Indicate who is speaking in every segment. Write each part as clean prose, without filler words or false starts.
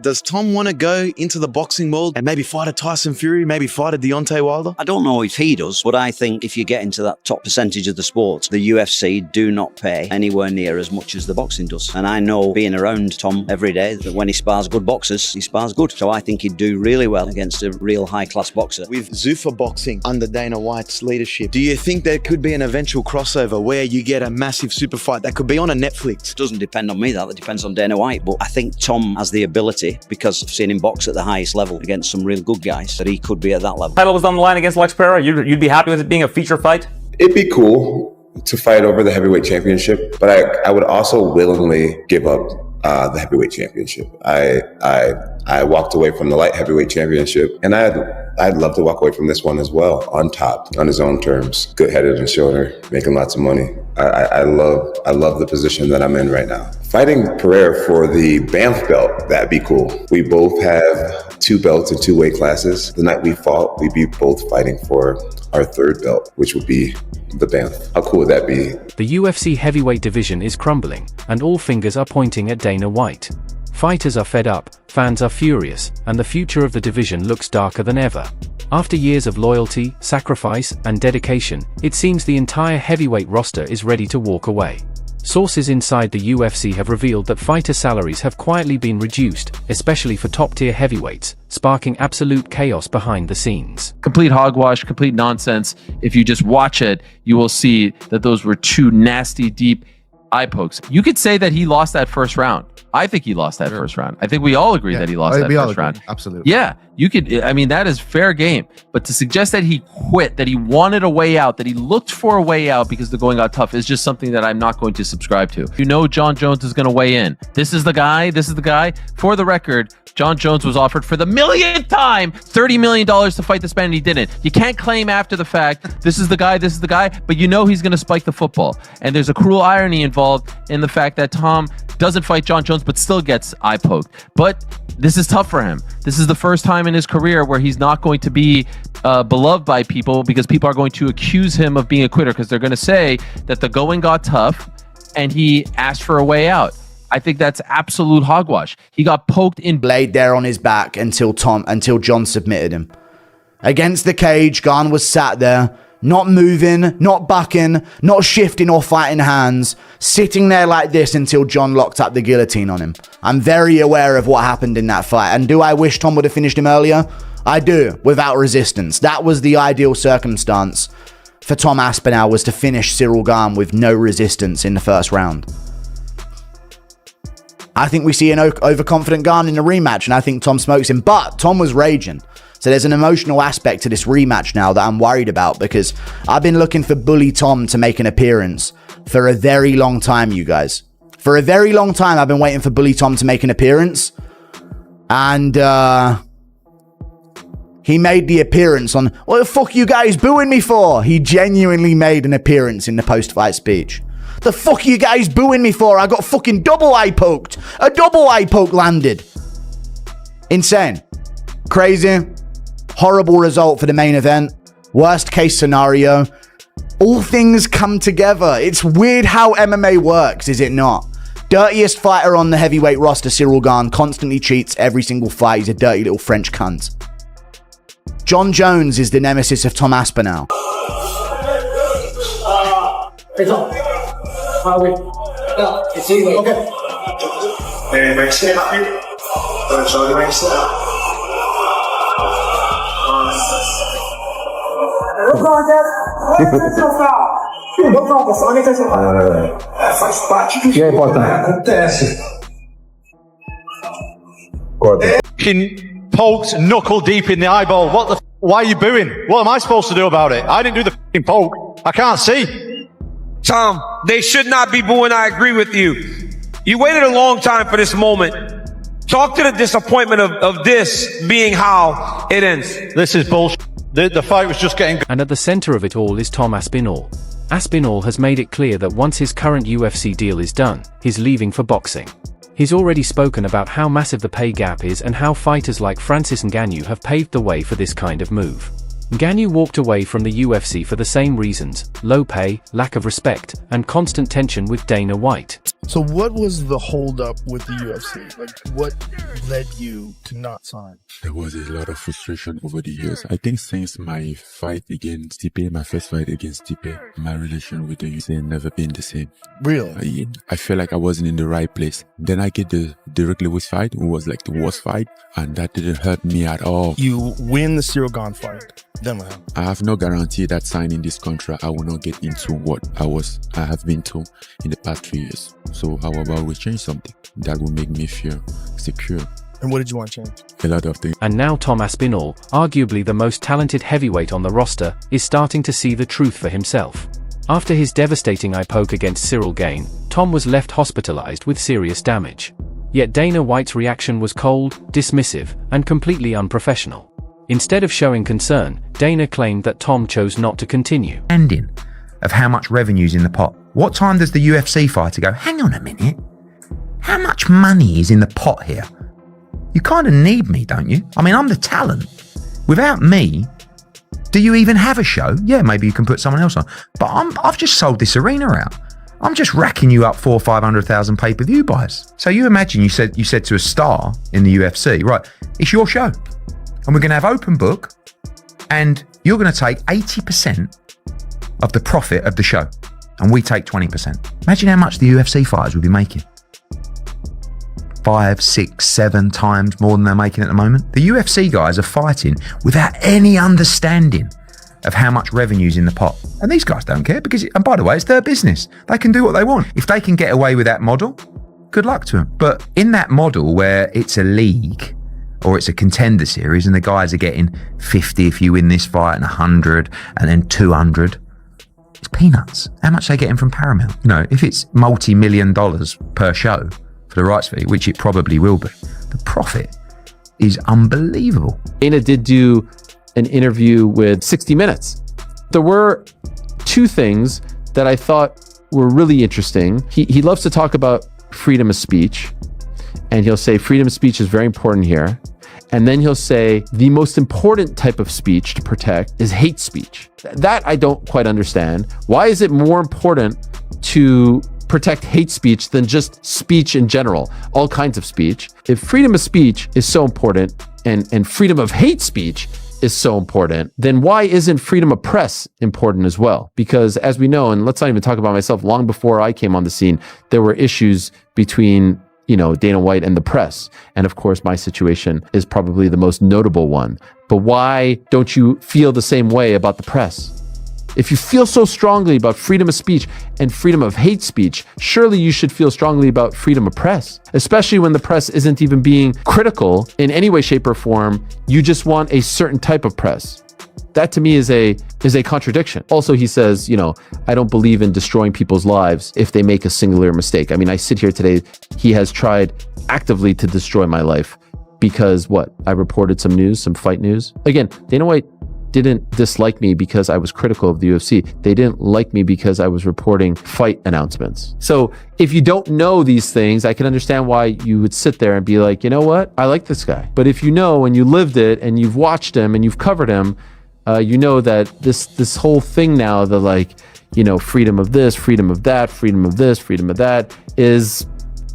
Speaker 1: Does Tom want to go into the boxing world and maybe fight a Tyson Fury, maybe fight a Deontay Wilder?
Speaker 2: I don't know if he does, but I think if you get into that top percentage of the sport, the UFC do not pay anywhere near as much as the boxing does. And I know, being around Tom every day, that when he spars good boxers, he spars good. So I think he'd do really well against a real high-class boxer.
Speaker 1: With Zuffa Boxing under Dana White's leadership, do you think there could be an eventual crossover where you get a massive super fight that could be on a Netflix?
Speaker 2: It doesn't depend on me, that depends on Dana White. But I think Tom has the ability, because I've seen him box at the highest level against some real good guys, that he could be at that level.
Speaker 3: Title was on the line against Lex Pereira. You'd be happy with it being a feature fight?
Speaker 4: It'd be cool to fight over the heavyweight championship, but I would also willingly give up the heavyweight championship. I walked away from the light heavyweight championship, and I'd love to walk away from this one as well, on top, on his own terms, good head and shoulder, making lots of money. I love the position that I'm in right now. Fighting Pereira for the Banff belt, that'd be cool. We both have 2 belts in 2 weight classes. The night we fought, we'd be both fighting for our 3rd belt, which would be the Banff. How cool would that be?
Speaker 5: The UFC heavyweight division is crumbling, and all fingers are pointing at Dana White. Fighters are fed up, fans are furious, and the future of the division looks darker than ever. After years of loyalty, sacrifice, and dedication, it seems the entire heavyweight roster is ready to walk away. Sources inside the UFC have revealed that fighter salaries have quietly been reduced, especially for top-tier heavyweights, sparking absolute chaos behind the scenes.
Speaker 6: Complete hogwash, complete nonsense. If you just watch it, you will see that those were 2 nasty, deep eye pokes. You could say that he lost that first round. I think he lost that first round. I think we all agree that he lost that first round.
Speaker 7: Absolutely.
Speaker 6: Yeah, you could. I mean, that is fair game. But to suggest that he quit, that he wanted a way out, that he looked for a way out because the going got tough, is just something that I'm not going to subscribe to. You know, John Jones is going to weigh in. This is the guy. This is the guy. For the record, John Jones was offered for the millionth time $30 million to fight this man, and he didn't. You can't claim after the fact, this is the guy, but you know he's going to spike the football. And there's a cruel irony involved in the fact that Tom doesn't fight John Jones, but still gets eye poked. But this is tough for him. This is the first time in his career where he's not going to be beloved by people, because people are going to accuse him of being a quitter, because they're going to say that the going got tough and he asked for a way out. I think that's absolute hogwash. He got poked in.
Speaker 8: Laid there on his back until John submitted him. Against the cage, Gane was sat there, not moving, not bucking, not shifting or fighting hands, sitting there like this until John locked up the guillotine on him. I'm very aware of what happened in that fight. And do I wish Tom would have finished him earlier? I do, without resistance. That was the ideal circumstance for Tom Aspinall, was to finish Ciryl Gane with no resistance in the first round. I think we see an overconfident Gane in the rematch, and I think Tom smokes him. But Tom was raging. So there's an emotional aspect to this rematch now that I'm worried about, because I've been looking for Bully Tom to make an appearance for a very long time, you guys. For a very long time, I've been waiting for Bully Tom to make an appearance. And he made the appearance on, what the fuck you guys booing me for? He genuinely made an appearance in the post-fight speech. The fuck you guys booing me for? I got fucking double eye poked. A double eye poke landed. Insane. Crazy. Horrible result for the main event. Worst case scenario. All things come together. It's weird how MMA works, is it not? Dirtiest fighter on the heavyweight roster, Ciryl Gane, constantly cheats every single fight. He's a dirty little French cunt. John Jones is the nemesis of Tom Aspinall.
Speaker 9: Hey Tom, how are we? Yeah, it's easy. Okay. Merci, Martin. J'en ai merci. Faz parte do que acontece.
Speaker 10: Fucking poked knuckle deep in the eyeball. What the? Why are you booing? What am I supposed to do about it? I didn't do the fucking poke. I can't see.
Speaker 11: Tom, they should not be booing. I agree with you. You waited a long time for this moment. Talk to the disappointment of this being how it ends.
Speaker 10: This is bullshit. The fight was just getting...
Speaker 5: And at the center of it all is Tom Aspinall. Aspinall has made it clear that once his current UFC deal is done, he's leaving for boxing. He's already spoken about how massive the pay gap is and how fighters like Francis Ngannou have paved the way for this kind of move. Gane walked away from the UFC for the same reasons: low pay, lack of respect, and constant tension with Dana White.
Speaker 7: So what was the holdup with the UFC? Like, what led you to not sign?
Speaker 12: There was a lot of frustration over the years. I think since my fight against Stipe, my first fight against Stipe, my relation with the UFC never been the same.
Speaker 7: Really?
Speaker 12: I felt like I wasn't in the right place. Then I get the Derek Lewis fight, who was like the worst fight, and that didn't hurt me at all.
Speaker 7: You win the Ciryl Gane fight. Then what happened?
Speaker 12: I have no guarantee that signing this contract, I will not get into what I have been to in the past 3 years. So how about we change something that will make me feel secure?
Speaker 7: And what did you want to change?
Speaker 12: A lot of things.
Speaker 5: And now Tom Aspinall, arguably the most talented heavyweight on the roster, is starting to see the truth for himself. After his devastating eye poke against Ciryl Gane, Tom was left hospitalized with serious damage. Yet Dana White's reaction was cold, dismissive, and completely unprofessional. Instead of showing concern, Dana claimed that Tom chose not to continue.
Speaker 13: Ending of how much revenue's in the pot. What time does the UFC fighter go, hang on a minute, how much money is in the pot here? You kind of need me, don't you? I mean, I'm the talent. Without me, do you even have a show? Yeah, maybe you can put someone else on. But I've just sold this arena out. I'm just racking you up 400,000 or 500,000 pay-per-view buys. So you imagine you said to a star in the UFC, right, it's your show. And we're going to have open book, and you're going to take 80% of the profit of the show, and we take 20%. Imagine how much the UFC fighters will be making. 5, 6, 7 times more than they're making at the moment. The UFC guys are fighting without any understanding of how much revenue's in the pot. And these guys don't care because, and by the way, it's their business. They can do what they want. If they can get away with that model, good luck to them. But in that model where it's a league or it's a contender series and the guys are getting 50 if you win this fight and 100 and then 200, it's peanuts. How much are they getting from Paramount? You know, if it's multi-million dollars per show for the rights fee, which it probably will be, the profit is unbelievable.
Speaker 6: Dana did do an interview with 60 Minutes. There were two things that I thought were really interesting. He loves to talk about freedom of speech, and he'll say freedom of speech is very important here. And then he'll say the most important type of speech to protect is hate speech. That I don't quite understand. Why is it more important to protect hate speech than just speech in general, all kinds of speech? If freedom of speech is so important and freedom of hate speech is so important, then why isn't freedom of press important as well? Because as we know, and let's not even talk about myself, long before I came on the scene, there were issues between Dana White and the press. And of course, my situation is probably the most notable one. But why don't you feel the same way about the press? If you feel so strongly about freedom of speech and freedom of hate speech, surely you should feel strongly about freedom of press, especially when the press isn't even being critical in any way, shape, or form. You just want a certain type of press. That to me is a contradiction. Also, he says, I don't believe in destroying people's lives if they make a singular mistake. I mean, I sit here today, he has tried actively to destroy my life because I reported some news, some fight news. Again, Dana White didn't dislike me because I was critical of the UFC. They didn't like me because I was reporting fight announcements. So if you don't know these things, I can understand why you would sit there and be like, you know what? I like this guy. But if you know and you lived it and you've watched him and you've covered him, you know that this whole thing now, the freedom of this, freedom of that, freedom of this, freedom of that is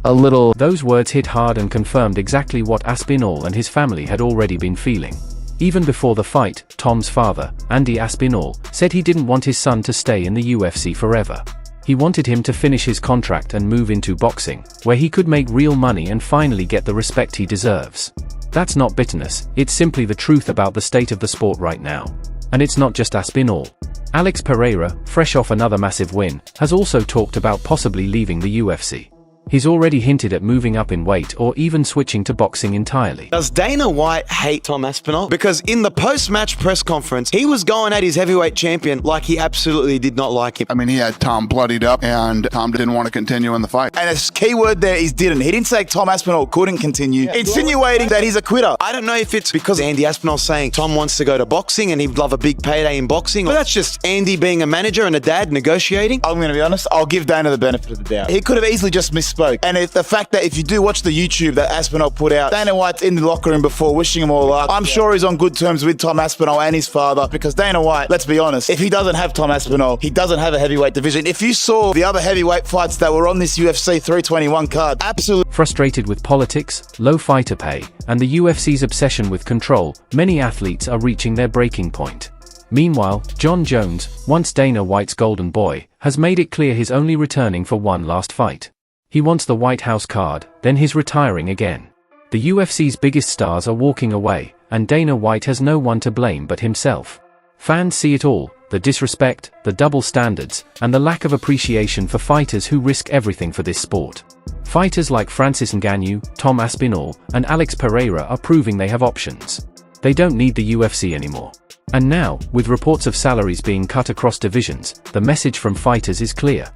Speaker 6: a little...
Speaker 5: Those words hit hard and confirmed exactly what Aspinall and his family had already been feeling. Even before the fight, Tom's father, Andy Aspinall, said he didn't want his son to stay in the UFC forever. He wanted him to finish his contract and move into boxing, where he could make real money and finally get the respect he deserves. That's not bitterness, it's simply the truth about the state of the sport right now. And it's not just Aspinall. Alex Pereira, fresh off another massive win, has also talked about possibly leaving the UFC. He's already hinted at moving up in weight or even switching to boxing entirely.
Speaker 1: Does Dana White hate Tom Aspinall? Because in the post-match press conference, he was going at his heavyweight champion like he absolutely did not like him.
Speaker 14: I mean, he had Tom bloodied up, and Tom didn't want to continue in the fight.
Speaker 15: And a key word there is didn't. He didn't say Tom Aspinall couldn't continue, insinuating that he's a quitter.
Speaker 1: I don't know if it's because Andy Aspinall saying Tom wants to go to boxing and he'd love a big payday in boxing, but that's just Andy being a manager and a dad negotiating.
Speaker 15: I'm going to be honest, I'll give Dana the benefit of the doubt. He could have easily just misspoke spoke. And it's the fact that if you do watch the YouTube that Aspinall put out, Dana White's in the locker room before wishing him all luck. I'm sure he's on good terms with Tom Aspinall and his father, because Dana White, let's be honest, if he doesn't have Tom Aspinall, he doesn't have a heavyweight division. If you saw the other heavyweight fights that were on this UFC 321 card, absolutely.
Speaker 5: Frustrated with politics, low fighter pay, and the UFC's obsession with control, many athletes are reaching their breaking point. Meanwhile, Jon Jones, once Dana White's golden boy, has made it clear he's only returning for one last fight. He wants the White House card, then he's retiring again. The UFC's biggest stars are walking away, and Dana White has no one to blame but himself. Fans see it all, the disrespect, the double standards, and the lack of appreciation for fighters who risk everything for this sport. Fighters like Francis Ngannou, Tom Aspinall, and Alex Pereira are proving they have options. They don't need the UFC anymore. And now, with reports of salaries being cut across divisions, the message from fighters is clear.